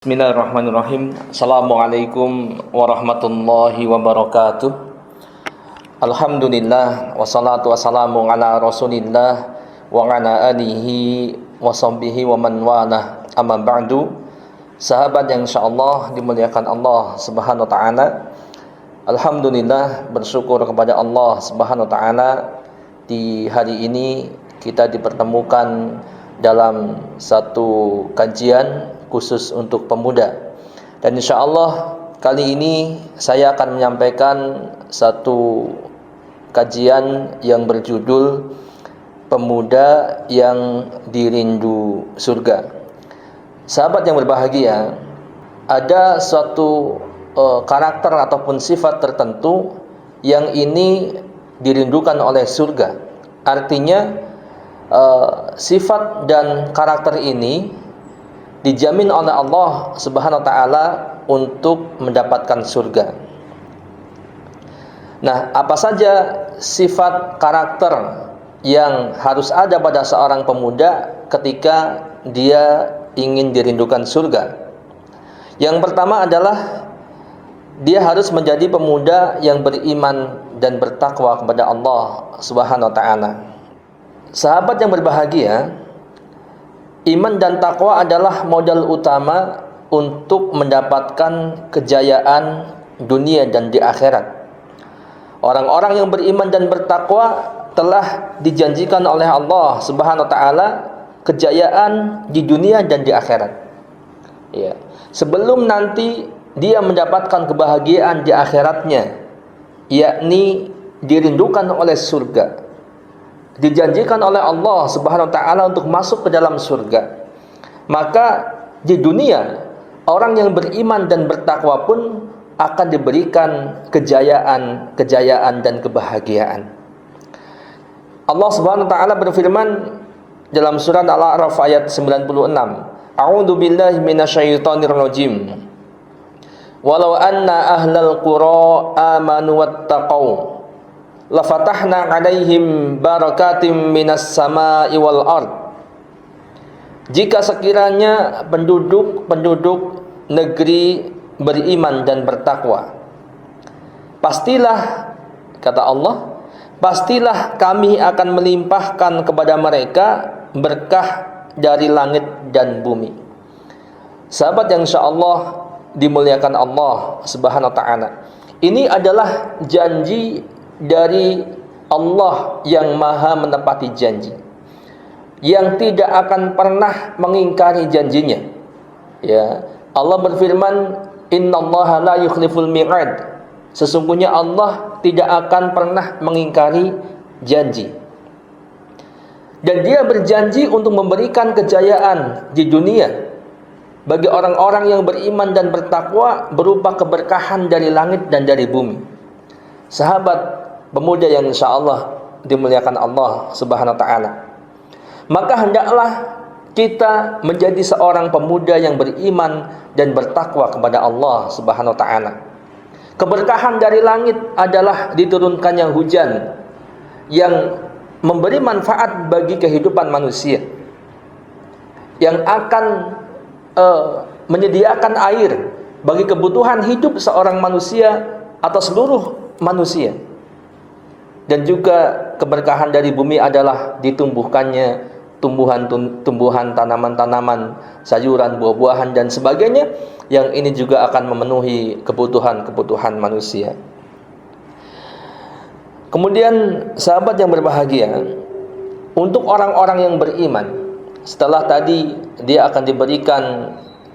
Bismillahirrahmanirrahim. Assalamualaikum warahmatullahi wabarakatuh. Alhamdulillah wassalatu wassalamu ala Rasulillah wa ala alihi wa sahbihi wa man walah. Amma ba'du. Sahabat yang insyaallah dimuliakan Allah Subhanahu wa taala. Alhamdulillah, bersyukur kepada Allah Subhanahu wa taala, di hari ini kita dipertemukan dalam satu kajian khusus untuk pemuda. Dan insyaallah kali ini saya akan menyampaikan satu kajian yang berjudul Pemuda yang Dirindu Surga. Sahabat yang berbahagia, ada suatu karakter ataupun sifat tertentu yang ini dirindukan oleh surga. Artinya sifat dan karakter ini dijamin oleh Allah Subhanahu wa taala untuk mendapatkan surga. Nah, apa saja sifat karakter yang harus ada pada seorang pemuda ketika dia ingin dirindukan surga? Yang pertama adalah dia harus menjadi pemuda yang beriman dan bertakwa kepada Allah Subhanahu wa taala. Sahabat yang berbahagia, iman dan takwa adalah modal utama untuk mendapatkan kejayaan dunia dan di akhirat. Orang-orang yang beriman dan bertakwa telah dijanjikan oleh Allah Subhanahu wa taala kejayaan di dunia dan di akhirat. Ya. Sebelum nanti dia mendapatkan kebahagiaan di akhiratnya, yakni dirindukan oleh surga, dijanjikan oleh Allah Subhanahu wa taala untuk masuk ke dalam surga. Maka di dunia orang yang beriman dan bertakwa pun akan diberikan kejayaan dan kebahagiaan. Allah Subhanahu wa taala berfirman dalam surat Al-A'raf ayat 96, A'udzu billahi minasyaitonir rajim. Walau anna ahlal qura amanu wattaqau lafatahna 'alaihim barakatim minas sama'i wal ard. Jika sekiranya penduduk negeri beriman dan bertakwa, pastilah, kata Allah, pastilah kami akan melimpahkan kepada mereka berkah dari langit dan bumi. Sahabat yang insyaallah dimuliakan Allah Subhanahu wa taala, ini adalah janji dari Allah yang maha menepati janji, yang tidak akan pernah mengingkari janjinya. Ya, Allah berfirman, innallaha la yukhliful mi'ad. Sesungguhnya Allah tidak akan pernah mengingkari janji. Dan dia berjanji untuk memberikan kejayaan di dunia bagi orang-orang yang beriman dan bertakwa berupa keberkahan dari langit dan dari bumi. Sahabat pemuda yang insyaallah dimuliakan Allah Subhanahu wa taala, maka hendaklah kita menjadi seorang pemuda yang beriman dan bertakwa kepada Allah Subhanahu wa taala. Keberkahan dari langit adalah diturunkannya hujan yang memberi manfaat bagi kehidupan manusia, yang akan menyediakan air bagi kebutuhan hidup seorang manusia atau seluruh manusia. Dan juga keberkahan dari bumi adalah ditumbuhkannya tumbuhan tanaman-tanaman, sayuran, buah-buahan dan sebagainya, yang ini juga akan memenuhi kebutuhan manusia. Kemudian sahabat yang berbahagia, untuk orang-orang yang beriman, setelah tadi dia akan diberikan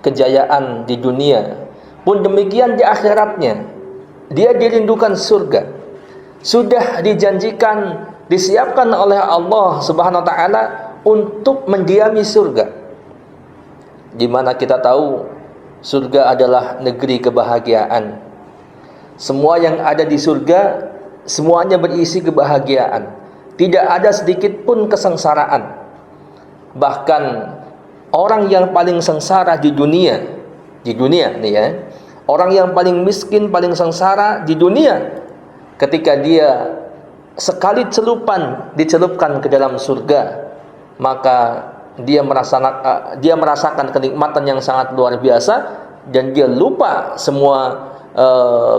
kejayaan di dunia, pun demikian di akhiratnya dia dirindukan surga. Sudah dijanjikan, disiapkan oleh Allah Subhanahu wa taala untuk mendiami surga, di mana kita tahu surga adalah negeri kebahagiaan. Semua yang ada di surga semuanya berisi kebahagiaan. Tidak ada sedikit pun kesengsaraan. Bahkan orang yang paling sengsara di dunia nih ya, orang yang paling miskin, paling sengsara di dunia, ketika dia sekali celupan dicelupkan ke dalam surga, maka dia merasakan kenikmatan yang sangat luar biasa, dan dia lupa semua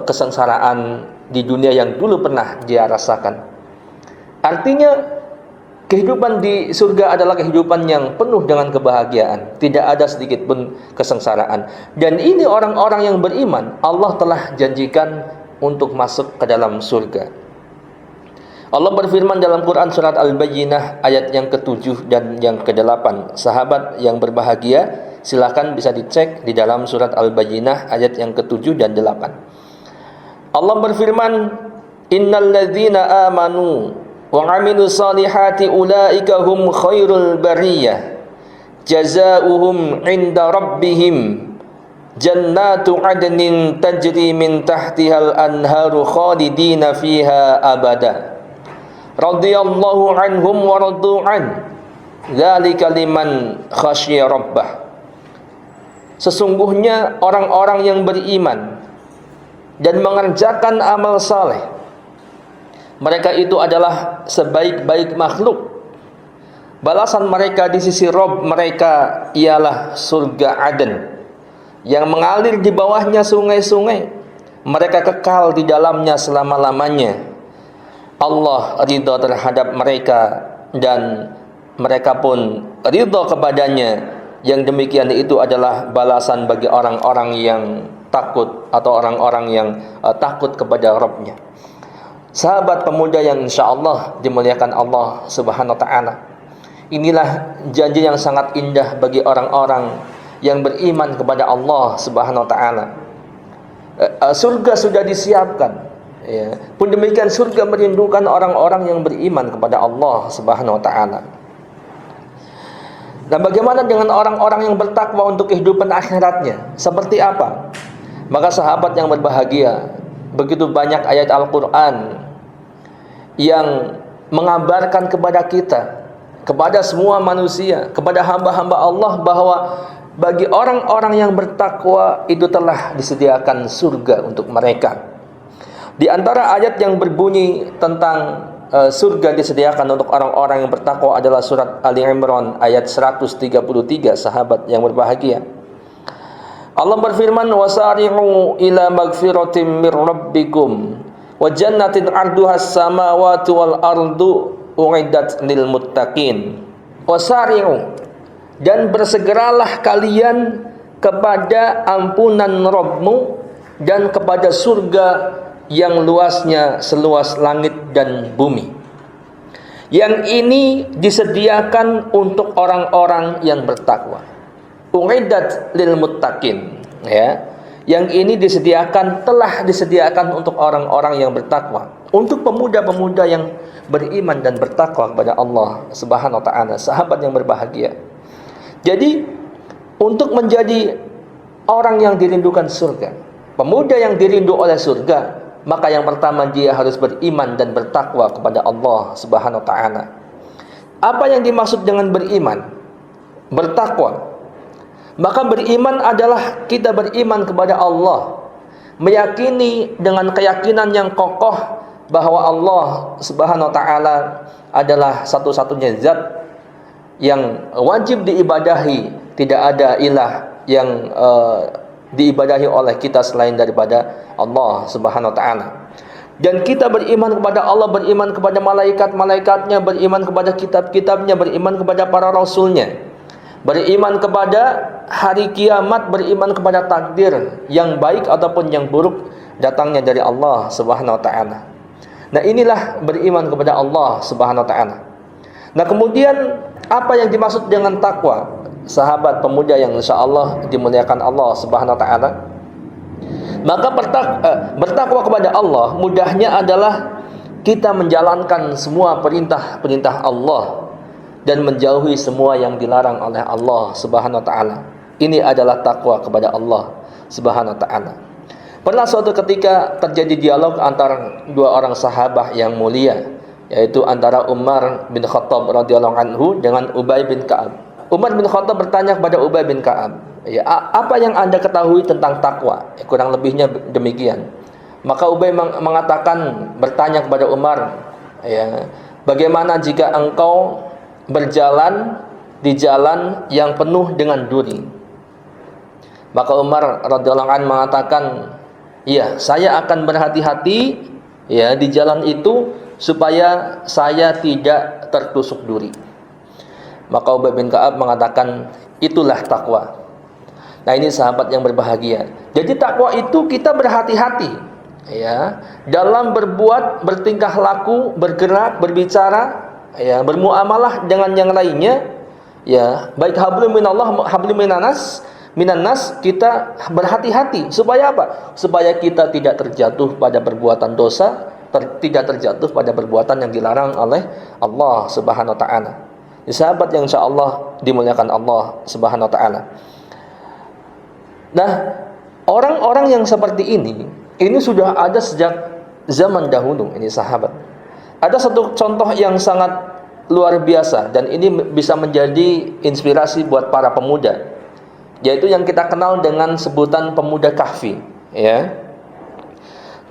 kesengsaraan di dunia yang dulu pernah dia rasakan. Artinya kehidupan di surga adalah kehidupan yang penuh dengan kebahagiaan, tidak ada sedikit pun kesengsaraan. Dan ini orang-orang yang beriman, Allah telah janjikan untuk masuk ke dalam surga. Allah berfirman dalam Quran surat Al-Bayyinah ayat yang ke-7 dan yang ke-8. Sahabat yang berbahagia, silakan bisa dicek di dalam surat Al-Bayyinah ayat yang ke-7 dan 8. Allah berfirman, "Innal ladzina amanu wa 'amilus solihati ulaika hum khairul bariyah. Jazaohum 'inda rabbihim jannatu 'adnin tajri min tahtihal anharu khalidina fiha abada. Radhiyallahu 'anhum wa radu 'an. Dzalika liman khasyiya rabbah." Sesungguhnya orang-orang yang beriman dan mengerjakan amal saleh, mereka itu adalah sebaik-baik makhluk. Balasan mereka di sisi Rabb mereka ialah surga Aden yang mengalir di bawahnya sungai-sungai. Mereka kekal di dalamnya selama-lamanya. Allah ridha terhadap mereka dan mereka pun ridha kepadanya. Yang demikian itu adalah balasan bagi orang-orang yang takut atau orang-orang yang takut kepada Rabb-nya. Sahabat pemuda yang insyaallah dimuliakan Allah Subhanahu wa taala. Inilah janji yang sangat indah bagi orang-orang yang beriman kepada Allah Subhanahu wa taala. Surga sudah disiapkan, ya. Pun demikian surga merindukan orang-orang yang beriman kepada Allah Subhanahu wa taala. Dan bagaimana dengan orang-orang yang bertakwa untuk kehidupan akhiratnya? Seperti apa? Maka sahabat yang berbahagia, begitu banyak ayat Al-Quran yang mengabarkan kepada kita, kepada semua manusia, kepada hamba-hamba Allah, bahwa bagi orang-orang yang bertakwa itu telah disediakan surga untuk mereka. Di antara ayat yang berbunyi tentang surga disediakan untuk orang-orang yang bertakwa adalah surat Ali Imran ayat 133. Sahabat yang berbahagia, Allah berfirman, "Wasari'u ila magfiratin mir rabbikum wa jannatin 'arduhas samawati wal ardu u'iddat lil muttaqin." Wasari'u, dan bersegeralah kalian kepada ampunan Rabbmu dan kepada surga yang luasnya seluas langit dan bumi. Yang ini disediakan untuk orang-orang yang bertakwa. U'iddat lil muttaqin, ya. Yang ini telah disediakan untuk orang-orang yang bertakwa, untuk pemuda-pemuda yang beriman dan bertakwa kepada Allah Subhanahu wa taala. Sahabat yang berbahagia. Jadi untuk menjadi orang yang dirindukan surga, pemuda yang dirindu oleh surga, maka yang pertama dia harus beriman dan bertakwa kepada Allah Subhanahu wa taala. Apa yang dimaksud dengan beriman? Bertakwa. Maka beriman adalah kita beriman kepada Allah, meyakini dengan keyakinan yang kokoh bahwa Allah Subhanahu wa taala adalah satu-satunya zat yang wajib diibadahi, tidak ada ilah yang diibadahi oleh kita selain daripada Allah Subhanahu wa taala. Dan kita beriman kepada Allah, beriman kepada malaikat-malaikatnya, beriman kepada kitab-kitabnya, beriman kepada para rasulnya, beriman kepada hari kiamat, beriman kepada takdir yang baik ataupun yang buruk datangnya dari Allah Subhanahu wa taala. Nah, inilah beriman kepada Allah Subhanahu wa taala. Nah, kemudian apa yang dimaksud dengan takwa? Sahabat pemuda yang insyaallah dimuliakan Allah Subhanahu wa taala. Maka bertakwa kepada Allah mudahnya adalah kita menjalankan semua perintah-perintah Allah dan menjauhi semua yang dilarang oleh Allah Subhanahu wa taala. Ini adalah takwa kepada Allah Subhanahu wa taala. Pernah suatu ketika terjadi dialog antara dua orang sahabat yang mulia, yaitu antara Umar bin Khattab radhiyallahu anhu dengan Ubay bin Ka'ab. Umar bin Khattab bertanya kepada Ubay bin Ka'ab, ya, apa yang Anda ketahui tentang takwa? Ya, kurang lebihnya demikian. Maka Ubay bertanya kepada Umar, ya, bagaimana jika engkau berjalan di jalan yang penuh dengan duri. Maka Umar radhiyallahu anhu mengatakan, "Ya, saya akan berhati-hati ya di jalan itu supaya saya tidak tertusuk duri." Maka Ubay bin Ka'ab mengatakan, "Itulah takwa." Nah, ini sahabat yang berbahagia. Jadi takwa itu kita berhati-hati ya dalam berbuat, bertingkah laku, bergerak, berbicara, ya, bermuamalah dengan yang lainnya, ya, baik hablum minallah, hablum minanas, kita berhati-hati supaya apa? Supaya kita tidak terjatuh pada perbuatan dosa, tidak terjatuh pada perbuatan yang dilarang oleh Allah Subhanahu wa taala. Sahabat yang insyaallah dimuliakan Allah Subhanahu wa taala. Nah, orang-orang yang seperti ini sudah ada sejak zaman dahulu, ini sahabat. Ada satu contoh yang sangat luar biasa dan ini bisa menjadi inspirasi buat para pemuda, yaitu yang kita kenal dengan sebutan pemuda kahfi, ya.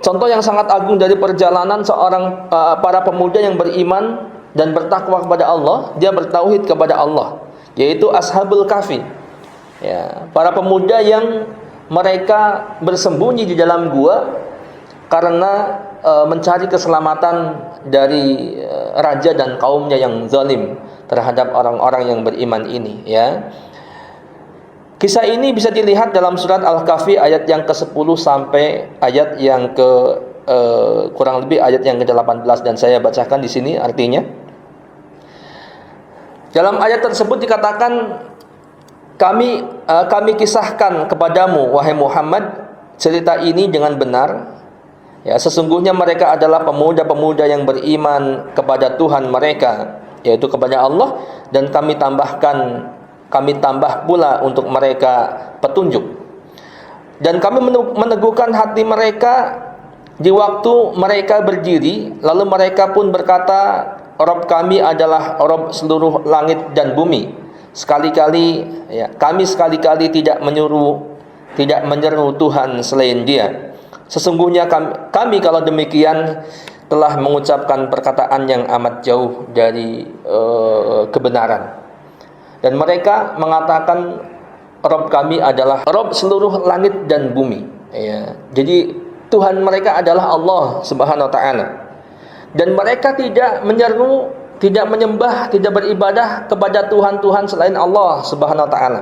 Contoh yang sangat agung dari perjalanan seorang para pemuda yang beriman dan bertakwa kepada Allah, dia bertauhid kepada Allah, yaitu ashabul kahfi. Ya, para pemuda yang mereka bersembunyi di dalam gua karena mencari keselamatan dari raja dan kaumnya yang zalim terhadap orang-orang yang beriman ini, ya. Kisah ini bisa dilihat dalam surat Al-Kahfi ayat yang ke-10 sampai ayat yang ke kurang lebih ayat yang ke-18, dan saya bacakan di sini artinya. Dalam ayat tersebut dikatakan, kami kisahkan kepadamu wahai Muhammad cerita ini dengan benar. Ya, sesungguhnya mereka adalah pemuda-pemuda yang beriman kepada Tuhan mereka, yaitu kepada Allah, dan kami tambah pula untuk mereka petunjuk. Dan kami meneguhkan hati mereka di waktu mereka berdiri, lalu mereka pun berkata, Rabb kami adalah Rabb seluruh langit dan bumi. Kami sekali-kali tidak menyeru Tuhan selain Dia. Sesungguhnya kami kalau demikian telah mengucapkan perkataan yang amat jauh dari kebenaran. Dan mereka mengatakan Rabb kami adalah Rabb seluruh langit dan bumi. Ya. Jadi Tuhan mereka adalah Allah Subhanahu wa taala. Dan mereka tidak menyeru, tidak menyembah, tidak beribadah kepada Tuhan-Tuhan selain Allah Subhanahu wa taala.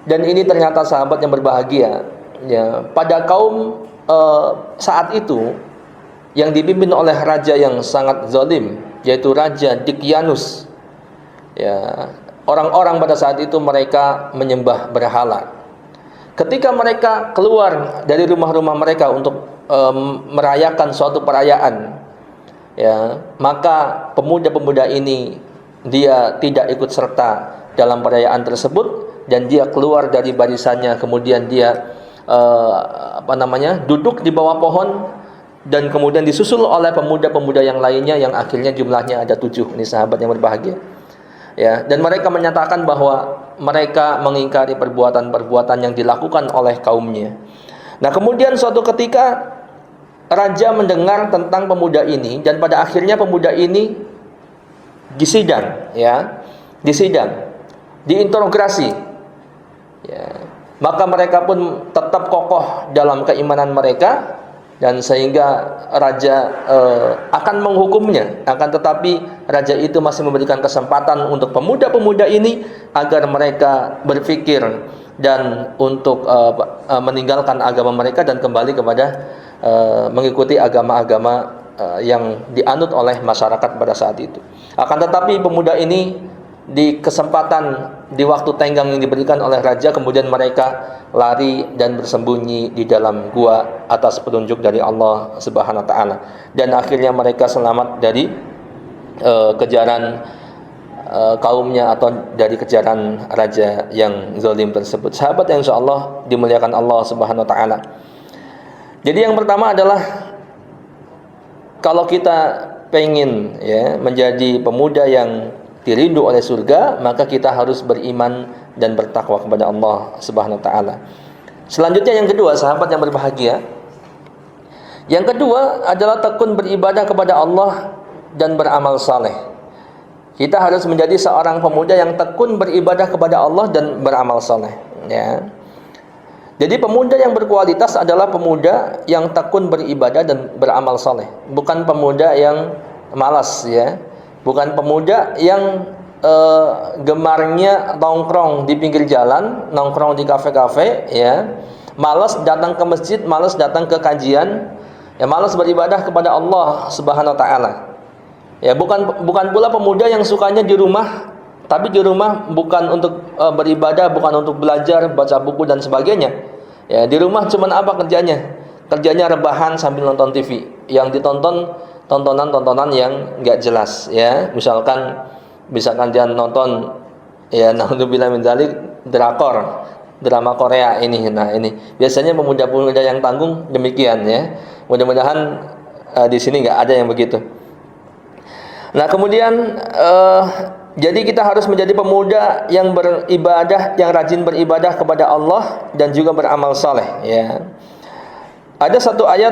Dan ini ternyata sahabat yang berbahagia, ya, pada kaum saat itu yang dipimpin oleh raja yang sangat zalim, yaitu Raja Dikyanus. Ya, orang-orang pada saat itu mereka menyembah berhala. Ketika mereka keluar dari rumah-rumah mereka untuk merayakan suatu perayaan, ya, maka pemuda-pemuda ini dia tidak ikut serta dalam perayaan tersebut, dan dia keluar dari barisannya, kemudian dia duduk di bawah pohon, dan kemudian disusul oleh pemuda-pemuda yang lainnya yang akhirnya jumlahnya ada 7. Ini sahabat yang berbahagia, ya. Dan mereka menyatakan bahwa mereka mengingkari perbuatan-perbuatan yang dilakukan oleh kaumnya. Nah, kemudian suatu ketika raja mendengar tentang pemuda ini, dan pada akhirnya pemuda ini disidang, ya, diinterogasi, ya. Maka mereka pun tetap kokoh dalam keimanan mereka, dan sehingga raja akan menghukumnya. Akan tetapi raja itu masih memberikan kesempatan untuk pemuda-pemuda ini agar mereka berpikir dan untuk meninggalkan agama mereka dan kembali kepada mengikuti agama-agama yang dianut oleh masyarakat pada saat itu. Akan tetapi pemuda ini di kesempatan, di waktu tenggang yang diberikan oleh raja, kemudian mereka lari dan bersembunyi di dalam gua atas petunjuk dari Allah Subhanahu wa taala, dan akhirnya mereka selamat dari kejaran kaumnya atau dari kejaran raja yang zalim tersebut. Sahabat yang insyaallah dimuliakan Allah Subhanahu wa taala. Jadi yang pertama adalah kalau kita pengen, ya, menjadi pemuda yang dirindu oleh surga, maka kita harus beriman dan bertakwa kepada Allah Subhanahu wa taala. Selanjutnya yang kedua, sahabat yang berbahagia, yang kedua adalah tekun beribadah kepada Allah dan beramal saleh. Kita harus menjadi seorang pemuda yang tekun beribadah kepada Allah dan beramal soleh. Ya. Jadi pemuda yang berkualitas adalah pemuda yang tekun beribadah dan beramal soleh, bukan pemuda yang malas, ya, bukan pemuda yang gemarnya nongkrong di pinggir jalan, nongkrong di kafe-kafe, ya, malas datang ke masjid, malas datang ke kajian, ya, malas beribadah kepada Allah Subhanahu Wa Taala. Ya, bukan pula pemuda yang sukanya di rumah, tapi di rumah bukan untuk beribadah, bukan untuk belajar, baca buku dan sebagainya. Ya, di rumah cuman apa kerjanya? Kerjanya rebahan sambil nonton TV. Yang ditonton tontonan-tontonan yang enggak jelas, ya. Misalkan dia nonton, ya, naudzubillah min dzalik, drakor, drama Korea ini. Nah, ini biasanya pemuda-pemuda yang tanggung demikian, ya. Mudah-mudahan di sini enggak ada yang begitu. Nah, kemudian jadi kita harus menjadi pemuda yang beribadah, yang rajin beribadah kepada Allah dan juga beramal saleh, ya. Ada satu ayat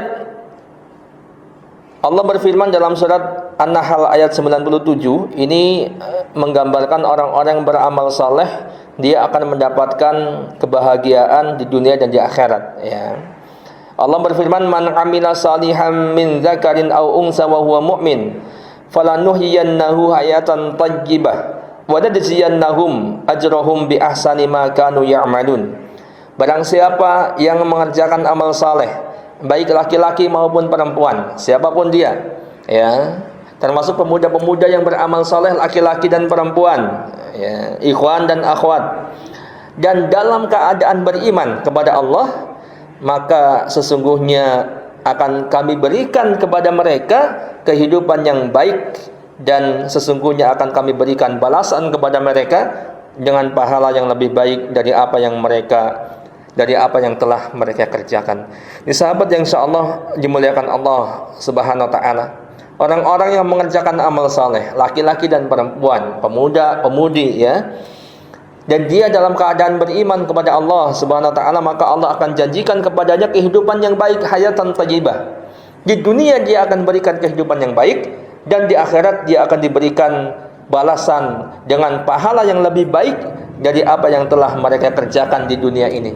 Allah berfirman dalam surat An-Nahl ayat 97, ini menggambarkan orang-orang yang beramal saleh, dia akan mendapatkan kebahagiaan di dunia dan di akhirat, ya. Allah berfirman, "Man 'amila salihan min dzakarin aw unsa wa huwa mu'min, falanuhyiyannahu hayatan thayyibah wa najziyannahum ajrahum bi ahsani ma kanu ya'malun." Barang siapa yang mengerjakan amal saleh, baik laki-laki maupun perempuan, siapapun dia, ya, termasuk pemuda-pemuda yang beramal saleh laki-laki dan perempuan, ya, ikhwan dan akhwat, dan dalam keadaan beriman kepada Allah, maka sesungguhnya akan kami berikan kepada mereka kehidupan yang baik, dan sesungguhnya akan kami berikan balasan kepada mereka dengan pahala yang lebih baik dari apa yang telah mereka kerjakan. Ini sahabat yang insyaallah dimuliakan Allah Subhanahu wa taala. Orang-orang yang mengerjakan amal saleh, laki-laki dan perempuan, pemuda, pemudi, ya, dan dia dalam keadaan beriman kepada Allah Subhanahu wa taala, maka Allah akan janjikan kepadanya kehidupan yang baik, hayatan thayyibah. Di dunia dia akan berikan kehidupan yang baik, dan di akhirat dia akan diberikan balasan dengan pahala yang lebih baik dari apa yang telah mereka kerjakan di dunia ini.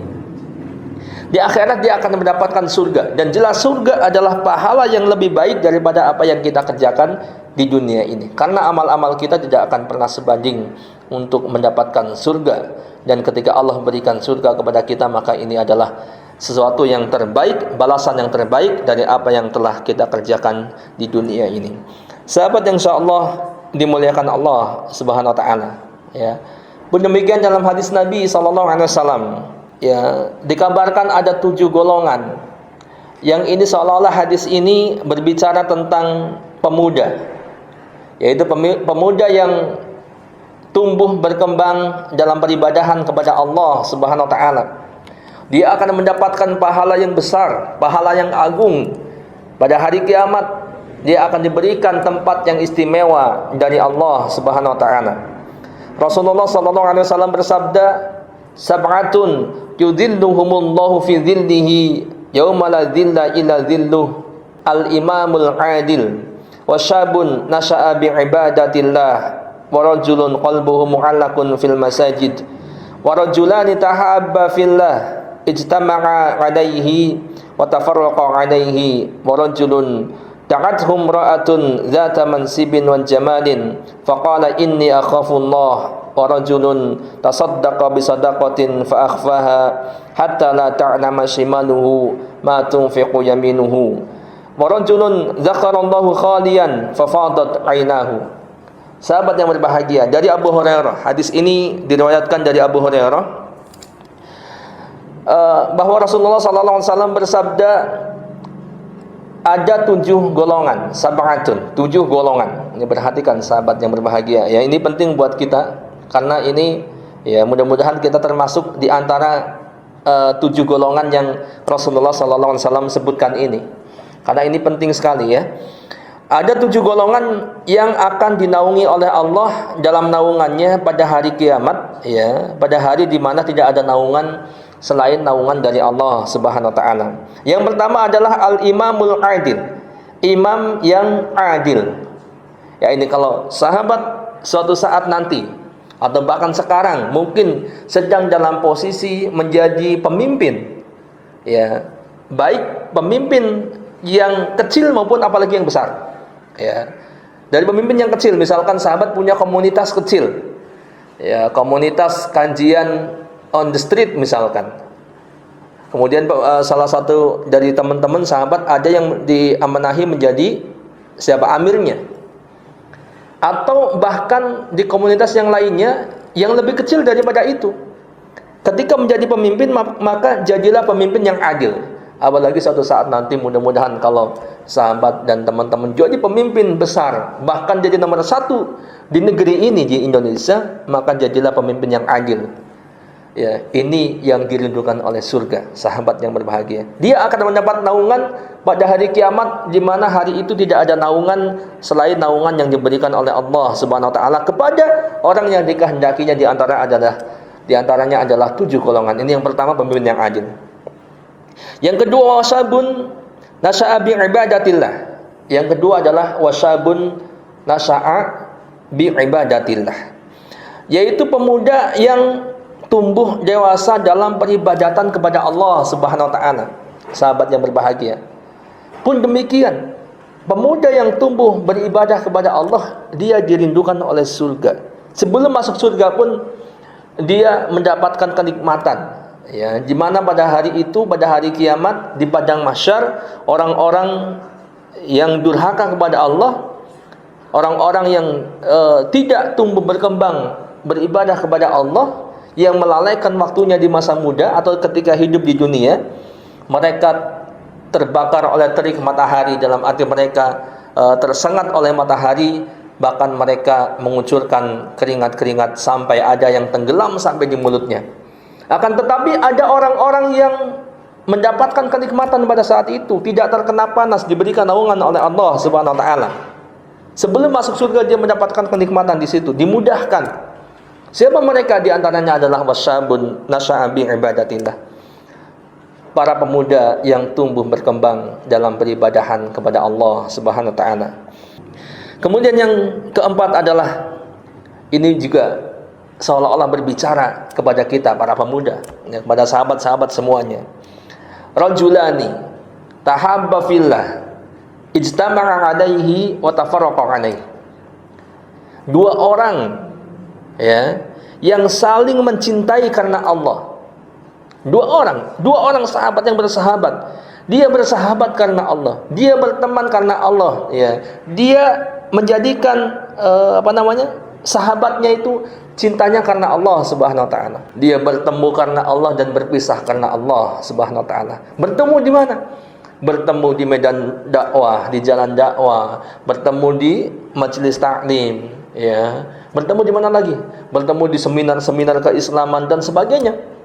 Di akhirat dia akan mendapatkan surga, dan jelas surga adalah pahala yang lebih baik daripada apa yang kita kerjakan di dunia ini. Karena amal-amal kita tidak akan pernah sebanding untuk mendapatkan surga, dan ketika Allah berikan surga kepada kita, maka ini adalah sesuatu yang terbaik, balasan yang terbaik dari apa yang telah kita kerjakan di dunia ini. Sahabat yang insyaallah dimuliakan Allah Subhanahu wa taala, ya. Pun demikian dalam hadis Nabi sallallahu alaihi wasallam, ya, dikabarkan ada 7 golongan. Yang ini seolah-olah hadis ini berbicara tentang pemuda, yaitu pemuda yang tumbuh berkembang dalam peribadahan kepada Allah Subhanahu wa taala. Dia akan mendapatkan pahala yang besar, pahala yang agung. Pada hari kiamat dia akan diberikan tempat yang istimewa dari Allah Subhanahu wa taala. Rasulullah sallallahu alaihi wasallam bersabda, "Sab'atun yudhilluhumullahu fi dhillihi yauma la dhilla illa dhilluh, al-imamul 'adil, wa syabun nasha'a bi ibadatillah, wa rajulun qalbuhu mu'allaqun fil masajid, wa rajulani tahabba fillah ijtama'a 'alaihi wa tafarraqa 'alaihi, wa rajulun da'athum ra'atun dzata mansibin wa jamalin faqala inni akhafullah, wa rajulun tasaddaqa bi sadaqatin fa akhfaha hatta la ta'lama shimaluhu ma tunfiqu yaminuhu, wa rajulun dzakarallahu khaliyan fa fadat 'ainahu." Sahabat yang berbahagia, dari Abu Hurairah, hadis ini diriwayatkan dari Abu Hurairah, bahwa Rasulullah SAW bersabda, ada 7 golongan, sab'atun, 7 golongan. Ini perhatikan sahabat yang berbahagia, ya, ini penting buat kita, karena ini, ya, mudah-mudahan kita termasuk di antara 7 golongan yang Rasulullah SAW sebutkan ini, karena ini penting sekali, ya. Ada 7 golongan yang akan dinaungi oleh Allah dalam naungannya pada hari kiamat, ya, pada hari di mana tidak ada naungan selain naungan dari Allah Subhanahu wa taala. Yang pertama adalah al-imamul adil, imam yang adil. Ya, ini kalau sahabat suatu saat nanti atau bahkan sekarang mungkin sedang dalam posisi menjadi pemimpin, ya, baik pemimpin yang kecil maupun apalagi yang besar, ya. Dari pemimpin yang kecil, misalkan sahabat punya komunitas kecil, ya, komunitas kajian on the street misalkan. Kemudian salah satu dari teman-teman sahabat ada yang diamanahi menjadi siapa amirnya, atau bahkan di komunitas yang lainnya yang lebih kecil daripada itu. Ketika menjadi pemimpin, maka jadilah pemimpin yang adil. Apalagi suatu saat nanti mudah-mudahan kalau sahabat dan teman-teman jadi pemimpin besar, bahkan jadi nomor satu di negeri ini, di Indonesia, maka jadilah pemimpin yang adil. Ya, ini yang dirindukan oleh surga, sahabat yang berbahagia. Dia akan mendapat naungan pada hari kiamat, di mana hari itu tidak ada naungan selain naungan yang diberikan oleh Allah Subhanahu wa taala kepada orang yang dikehendakinya, di antaranya adalah 7 golongan. Ini yang pertama, pemimpin yang adil. Yang kedua, wasabun nasha'a bi ibadatillah. Yang kedua adalah wasabun nasha'a bi ibadatillah, yaitu pemuda yang tumbuh dewasa dalam peribadatan kepada Allah Subhanahu wa taala. Sahabat yang berbahagia pun demikian, pemuda yang tumbuh beribadah kepada Allah, dia dirindukan oleh surga. Sebelum masuk surga pun dia mendapatkan kenikmatan, ya, di mana pada hari itu, pada hari kiamat di padang mahsyar, orang-orang yang durhaka kepada Allah, orang-orang yang tidak tumbuh berkembang beribadah kepada Allah, yang melalaikan waktunya di masa muda atau ketika hidup di dunia, mereka terbakar oleh terik matahari, dalam arti mereka tersengat oleh matahari, bahkan mereka mengucurkan keringat-keringat sampai ada yang tenggelam sampai di mulutnya. Akan tetapi ada orang-orang yang mendapatkan kenikmatan pada saat itu, tidak terkena panas, diberikan naungan oleh Allah Subhanahu wa taala. Sebelum masuk surga dia mendapatkan kenikmatan di situ, dimudahkan. Siapa mereka? Di antaranya adalah wasyabun nasha'a bi ibadatillah, para pemuda yang tumbuh berkembang dalam peribadahan kepada Allah Subhanahu wa taala. Kemudian yang keempat adalah, ini juga seolah-olah berbicara kepada kita para pemuda, ya, kepada sahabat-sahabat semuanya. Rajulani tahabba fillah ijtama'a alaihi wa tafarraqa alaihi. Dua orang, ya, yang saling mencintai karena Allah. Dua orang sahabat yang bersahabat. Dia bersahabat karena Allah, dia berteman karena Allah, ya. Dia menjadikan sahabatnya itu cintanya karena Allah Subhanahu wa taala. Dia bertemu karena Allah dan berpisah karena Allah Subhanahu wa taala. Bertemu di mana? Bertemu di medan dakwah, di jalan dakwah, bertemu di majelis taklim, ya. Bertemu di mana lagi? Bertemu di seminar-seminar keislaman dan sebagainya.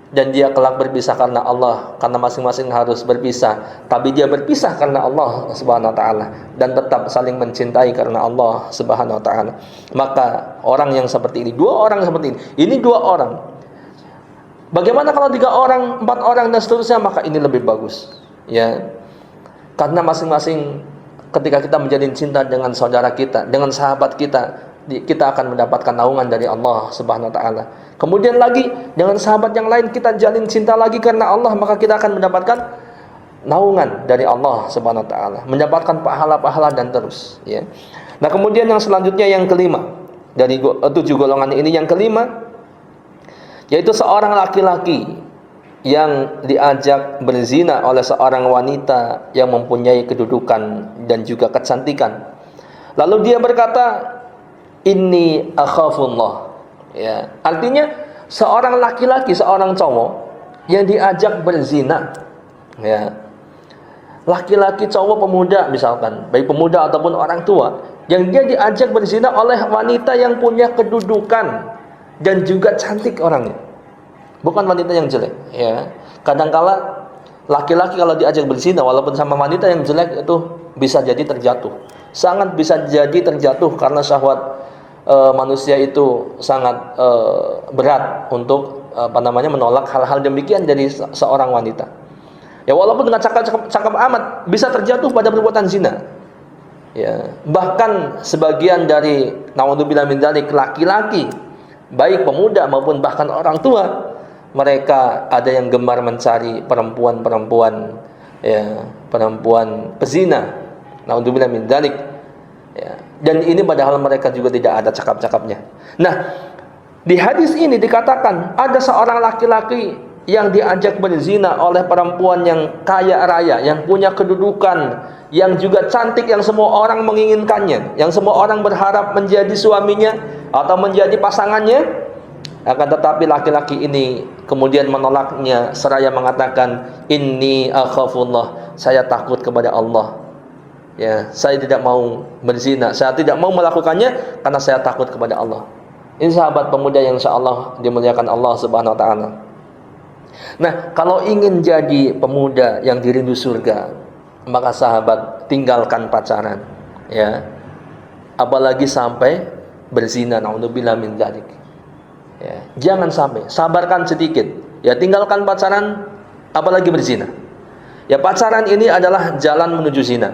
Dan dia kelak berpisah karena Allah, karena masing-masing harus berpisah. Tapi dia berpisah karena Allah Subhanahu wa taala dan tetap saling mencintai karena Allah Subhanahu wa taala. Maka orang yang seperti ini, dua orang seperti ini dua orang. Bagaimana kalau 3 orang, 4 orang dan seterusnya? Maka ini lebih bagus, ya. Karena masing-masing ketika kita menjalin cinta dengan saudara kita, dengan sahabat kita akan mendapatkan naungan dari Allah Subhanahu wa taala. Kemudian lagi dengan sahabat yang lain kita jalin cinta lagi karena Allah, maka kita akan mendapatkan naungan dari Allah Subhanahu wa taala, mendapatkan pahala-pahala dan terus, ya. Nah, kemudian yang selanjutnya, yang kelima dari 7 golongan ini, yang kelima yaitu seorang laki-laki yang diajak berzina oleh seorang wanita yang mempunyai kedudukan dan juga kecantikan. Lalu dia berkata, inni akhafullah, ya. Artinya seorang laki-laki, seorang cowok yang diajak berzina, ya. Laki-laki, cowok, pemuda misalkan, baik pemuda ataupun orang tua, yang dia diajak berzina oleh wanita yang punya kedudukan dan juga cantik orangnya, bukan wanita yang jelek, ya. Kadangkala laki-laki kalau diajak berzina walaupun sama wanita yang jelek itu bisa jadi terjatuh, sangat bisa jadi terjatuh, karena syahwat manusia itu sangat berat untuk menolak hal-hal demikian dari seorang wanita. Ya, walaupun dengan cakap amat bisa terjatuh pada perbuatan zina. Ya, bahkan sebagian dari naudzubillah min dzalik laki-laki, baik pemuda maupun bahkan orang tua, mereka ada yang gemar mencari perempuan-perempuan, ya, perempuan pezina. Naudzubillah min dzalik. Ya, dan ini padahal mereka juga tidak ada cakap-cakapnya. Nah, di hadis ini dikatakan ada seorang laki-laki yang diajak berzina oleh perempuan yang kaya raya, yang punya kedudukan, yang juga cantik, yang semua orang menginginkannya, yang semua orang berharap menjadi suaminya atau menjadi pasangannya. Akan tetapi laki-laki ini kemudian menolaknya seraya mengatakan, inni akhafullah, saya takut kepada Allah. Ya, saya tidak mau berzina, saya tidak mau melakukannya karena saya takut kepada Allah. Ini sahabat pemuda yang insyaallah dimuliakan Allah Subhanahu wa taala. Nah, kalau ingin jadi pemuda yang dirindu surga, maka sahabat tinggalkan pacaran, ya. Apalagi sampai berzina, naudzubillah min dzalik. Ya, jangan sampai, sabarkan sedikit. Ya, tinggalkan pacaran, apalagi berzina. Ya, pacaran ini adalah jalan menuju zina.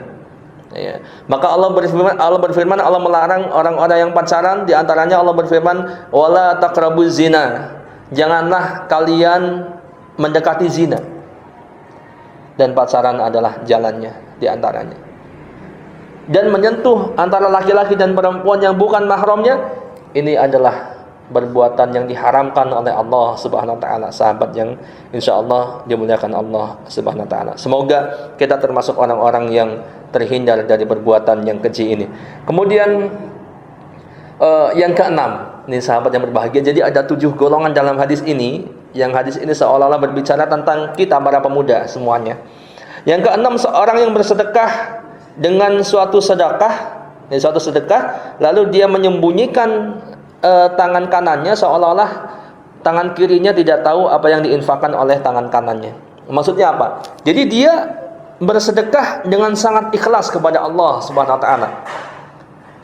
Ya. Maka Allah berfirman, Allah melarang orang-orang yang pacaran. Di antaranya Allah berfirman, wala taqrabuz zina. Janganlah kalian mendekati zina. Dan pacaran adalah jalannya di antaranya. Dan menyentuh antara laki-laki dan perempuan yang bukan mahramnya, ini adalah perbuatan yang diharamkan oleh Allah Subhanahu wa taala. Sahabat yang insyaallah dimuliakan Allah Subhanahu wa taala. Semoga kita termasuk orang-orang yang terhindar dari perbuatan yang keji ini. Kemudian yang keenam, ini sahabat yang berbahagia. Jadi ada 7 golongan dalam hadis ini. Yang hadis ini seolah-olah berbicara tentang kita para pemuda semuanya. Yang keenam, seorang yang bersedekah dengan suatu sedekah, lalu dia menyembunyikan tangan kanannya, seolah-olah tangan kirinya tidak tahu apa yang diinfakkan oleh tangan kanannya. Maksudnya apa? Jadi dia bersedekah dengan sangat ikhlas kepada Allah Subhanahu wa taala.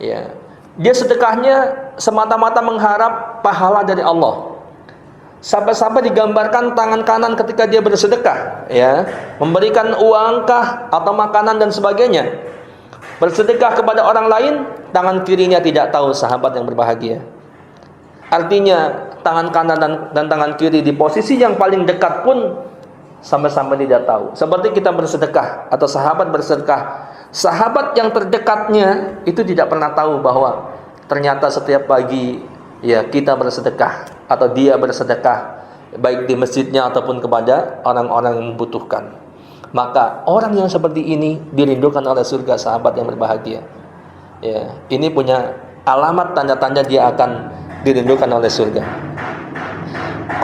Ya. Dia sedekahnya semata-mata mengharap pahala dari Allah. Sampai-sampai digambarkan tangan kanan ketika dia bersedekah, ya, memberikan uangkah atau makanan dan sebagainya. Bersedekah kepada orang lain, tangan kirinya tidak tahu, sahabat yang berbahagia. Artinya tangan kanan dan tangan kiri di posisi yang paling dekat pun sampai-sampai tidak tahu. Seperti kita bersedekah atau sahabat bersedekah, sahabat yang terdekatnya itu tidak pernah tahu bahwa ternyata setiap pagi, ya, kita bersedekah atau dia bersedekah, baik di masjidnya ataupun kepada orang-orang yang membutuhkan. Maka orang yang seperti ini dirindukan oleh surga, sahabat yang berbahagia. Ya, ini punya alamat tanda-tanda dia akan dirindukan oleh surga.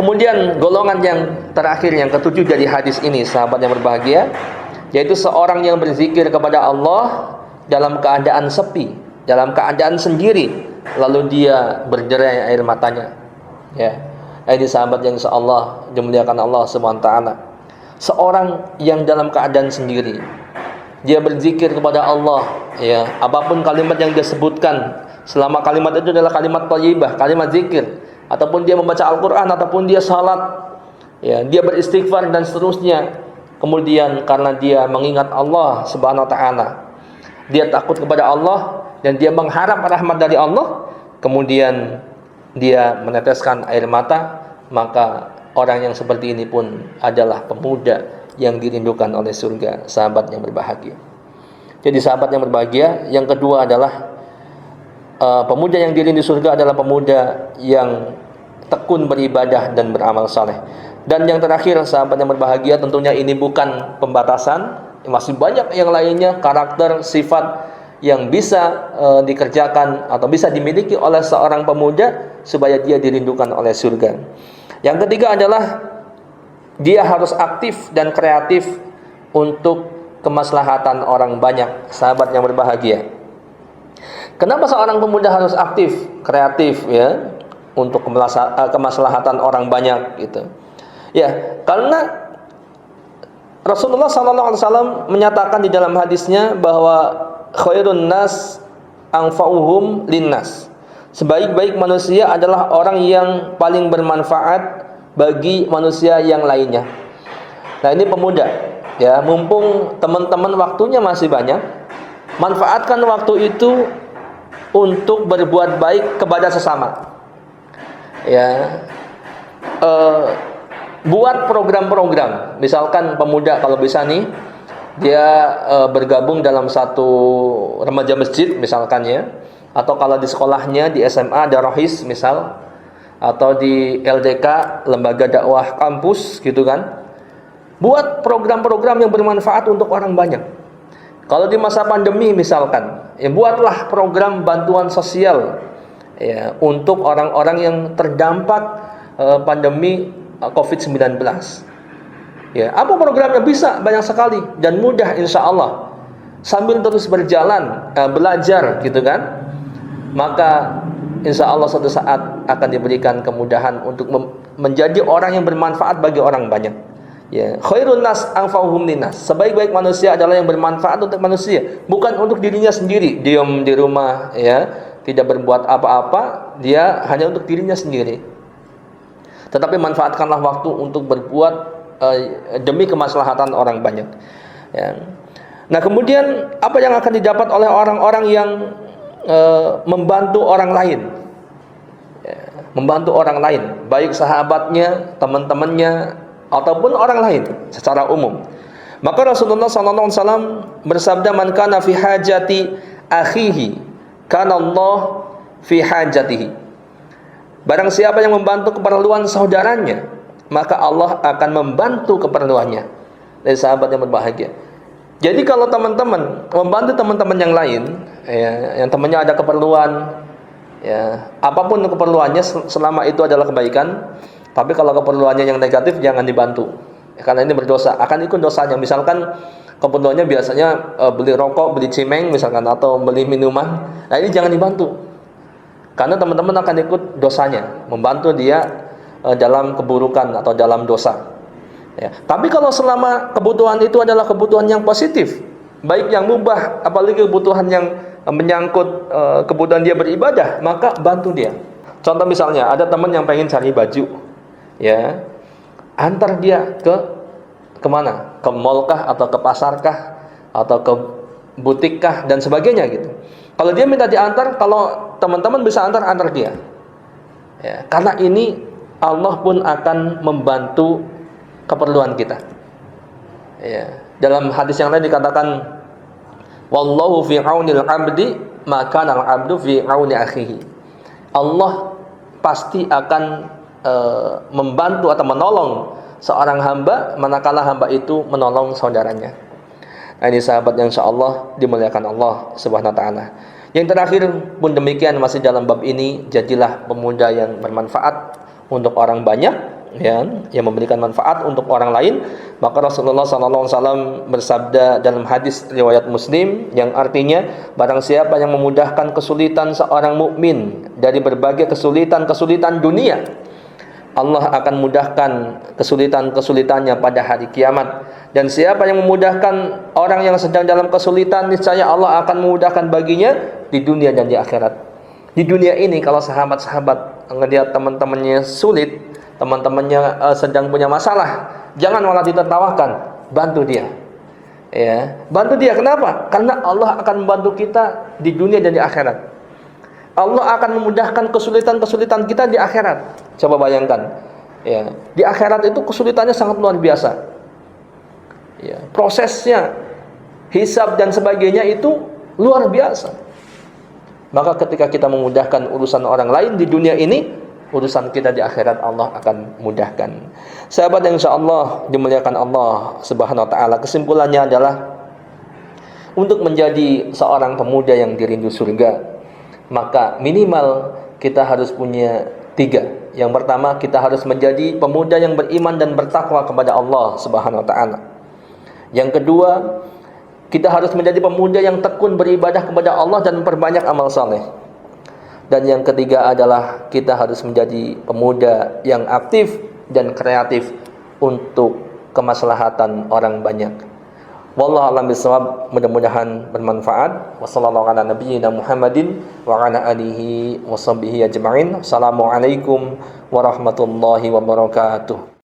Kemudian golongan yang terakhir, yang ketujuh dari hadis ini, sahabat yang berbahagia, yaitu seorang yang berzikir kepada Allah dalam keadaan sepi, dalam keadaan sendiri, lalu dia berderai air matanya. Ya, ini sahabat yang insyaallah dimuliakan Allah Subhanahu wa taala. Seorang yang dalam keadaan sendiri, dia berzikir kepada Allah, ya, apapun kalimat yang dia sebutkan, selama kalimat itu adalah kalimat thayyibah, kalimat zikir, ataupun dia membaca Al-Qur'an, ataupun dia salat, ya, dia beristighfar dan seterusnya. Kemudian karena dia mengingat Allah Subhanahu wa taala, dia takut kepada Allah dan dia mengharap rahmat dari Allah, kemudian dia meneteskan air mata, maka orang yang seperti ini pun adalah pemuda yang dirindukan oleh surga, sahabat yang berbahagia. Jadi sahabat yang berbahagia, yang kedua adalah pemuda yang dirindu surga adalah pemuda yang tekun beribadah dan beramal saleh. Dan yang terakhir, sahabat yang berbahagia, tentunya ini bukan pembatasan, masih banyak yang lainnya, karakter, sifat yang bisa dikerjakan atau bisa dimiliki oleh seorang pemuda supaya dia dirindukan oleh surga. Yang ketiga adalah dia harus aktif dan kreatif untuk kemaslahatan orang banyak, sahabat yang berbahagia. Kenapa seorang pemuda harus aktif, kreatif, ya, untuk kemaslahatan orang banyak gitu? Ya, karena Rasulullah SAW menyatakan di dalam hadisnya bahwa khairun nas anfa'uhum linnas. Sebaik-baik manusia adalah orang yang paling bermanfaat bagi manusia yang lainnya. Nah, ini pemuda, ya, mumpung teman-teman waktunya masih banyak, Manfaatkan waktu itu untuk berbuat baik kepada sesama. Ya, buat program-program. Misalkan pemuda kalau bisa nih, dia bergabung dalam satu remaja masjid misalkan ya, atau kalau di sekolahnya di SMA ada rohis misal, atau di LDK lembaga dakwah kampus gitu kan. Buat program-program yang bermanfaat untuk orang banyak. Kalau di masa pandemi misalkan, ya buatlah program bantuan sosial ya untuk orang-orang yang terdampak pandemi COVID-19. Ya, apa programnya? Bisa banyak sekali dan mudah insya Allah. Sambil terus berjalan belajar gitu kan, maka insya Allah suatu saat akan diberikan kemudahan untuk menjadi orang yang bermanfaat bagi orang banyak. Ya, khairun nas anfa'uhum linnas. Sebaik-baik manusia adalah yang bermanfaat untuk manusia, bukan untuk dirinya sendiri. Diam di rumah ya, tidak berbuat apa-apa, dia hanya untuk dirinya sendiri. Tetapi manfaatkanlah waktu untuk berbuat demi kemaslahatan orang banyak. Ya. Nah, kemudian apa yang akan didapat oleh orang-orang yang membantu orang lain? Ya, membantu orang lain, baik sahabatnya, teman-temannya, ataupun orang lain secara umum. Maka Rasulullah SAW bersabda, "Man kana fi hajati akhihi, kana Allah fi hajatihi." Barang siapa yang membantu keperluan saudaranya, maka Allah akan membantu keperluannya. Dari sahabat yang berbahagia. Jadi kalau teman-teman membantu teman-teman yang lain, ya, yang temannya ada keperluan, ya, apapun keperluannya selama itu adalah kebaikan. Tapi kalau keperluannya yang negatif jangan dibantu, ya, karena ini berdosa, akan ikut dosanya. Misalkan keperluannya biasanya beli rokok, beli cimeng misalkan, atau beli minuman, nah ini jangan dibantu, karena teman-teman akan ikut dosanya, membantu dia dalam keburukan atau dalam dosa. Ya. Tapi kalau selama kebutuhan itu adalah kebutuhan yang positif, baik yang mubah, apalagi kebutuhan yang menyangkut kebutuhan dia beribadah, maka bantu dia. Contoh misalnya ada teman yang pengen cari baju, ya, antar dia ke kemana? Ke mall kah, atau ke pasar kah, atau ke butik kah, dan sebagainya gitu. Kalau dia minta diantar, kalau teman-teman bisa antar dia. Ya, karena ini Allah pun akan membantu keperluan kita. Ya, dalam hadis yang lain dikatakan, wallahu fi aunil abdi maka al abdu fi auni akhihi. Allah pasti akan membantu atau menolong seorang hamba manakala hamba itu menolong saudaranya. Nah, ini sahabat yang insyaallah dimuliakan Allah Subhanahu wa taala. Yang terakhir pun demikian, masih dalam bab ini, jadilah pemuda yang bermanfaat untuk orang banyak, ya, yang memberikan manfaat untuk orang lain. Maka Rasulullah SAW bersabda dalam hadis riwayat Muslim yang artinya, barang siapa yang memudahkan kesulitan seorang mukmin dari berbagai kesulitan dunia, Allah akan mudahkan kesulitan-kesulitannya pada hari kiamat. Dan siapa yang memudahkan orang yang sedang dalam kesulitan, niscaya Allah akan memudahkan baginya di dunia dan di akhirat. Di dunia ini kalau sahabat-sahabat ngelihat teman-temannya sulit, teman-temannya sedang punya masalah, jangan malah ditertawakan, bantu dia. Ya, bantu dia. Kenapa? Karena Allah akan membantu kita di dunia dan di akhirat. Allah akan memudahkan kesulitan-kesulitan kita di akhirat. Coba bayangkan, ya, di akhirat itu kesulitannya sangat luar biasa. Ya, prosesnya, hisab dan sebagainya itu luar biasa. Maka ketika kita memudahkan urusan orang lain di dunia ini, urusan kita di akhirat Allah akan mudahkan. Sahabat yang insyaallah dimuliakan Allah Subhanahu wa taala, kesimpulannya adalah untuk menjadi seorang pemuda yang dirindu surga, maka minimal kita harus punya 3. Yang pertama, kita harus menjadi pemuda yang beriman dan bertakwa kepada Allah Subhanahu wa taala. Yang kedua, kita harus menjadi pemuda yang tekun beribadah kepada Allah dan memperbanyak amal saleh. Dan yang ketiga adalah kita harus menjadi pemuda yang aktif dan kreatif untuk kemaslahatan orang banyak. Wallahu a'lam bishawab, mudah-mudahan bermanfaat. Wassallallahu ala nabiyyina Muhammadin wa ala alihi washabbihi ajma'in. Assalamualaikum warahmatullahi wabarakatuh.